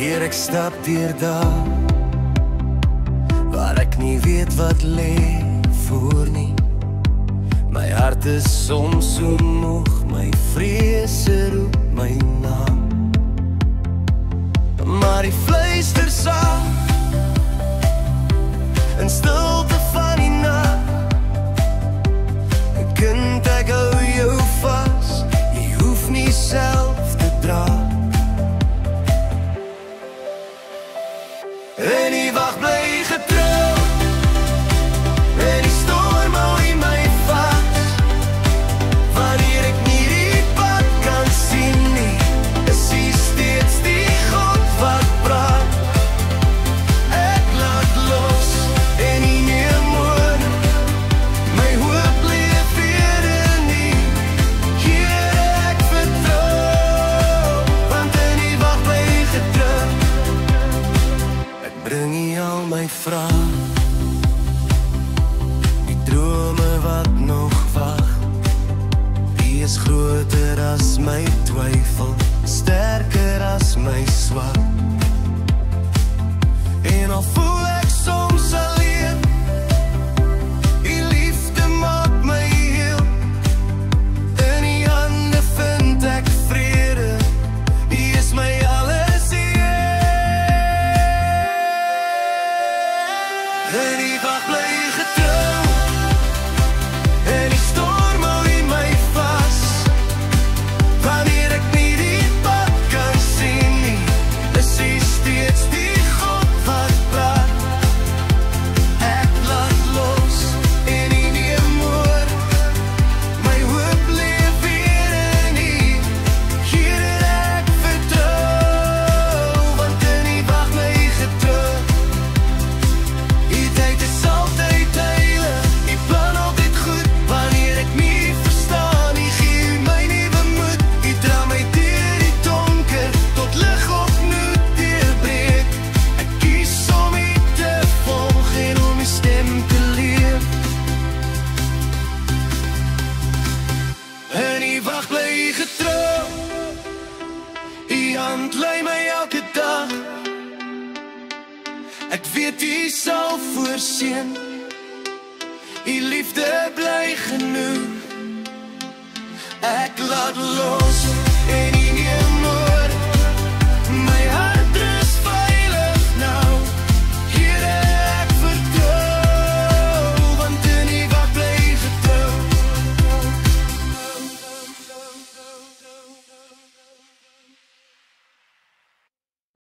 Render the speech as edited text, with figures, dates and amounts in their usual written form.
Wanneer ek stap deur dae waar ek nie weet wat lê voor nie. My hart is soms so moeg, my vrese roep my naam. Maar die fluister saam in stilte van die nag. Kind, ek hou jou vas, jy hoef nie self te dra. En die wag bly getrou, en die storm hou in my vas. Wanneer ek nie die pad kan sien nie, is hy steeds die God wat praat. Ek laat los en nie meer moer, my hoop leef weer in die. Here ek vertrou, want in die wag bly getrou. Ek bring nie al my vrae, die drome wat nog wag. Die is groter as my twyfel, sterker as my swak. En al voel ek soms alleen, die liefde maak my heel. In die hande vind ek vrede, die is my alles hier. En die wag bly getrou, en die storm hou in my vas. Wanneer ek nie die pad kan sien nie, is hy steeds die God wat praat. Ek laat los en nie neem moer, my hoop leef weer in die. Here ek vertrou, want in die wag bly getrou. Die tyd is altyd heilig, die plan altyd goed. Wanneer ek nie verstaan, die gee my nuwe moed. Die dra my deur die donker, tot lig opnuut deurbreek. Ek kies om nie te volg en om die stem te leef. En die wag bly getrou, die hand lei my elke dag. Ek weet jy sal voorsien, die liefde bly genoeg. Ek laat los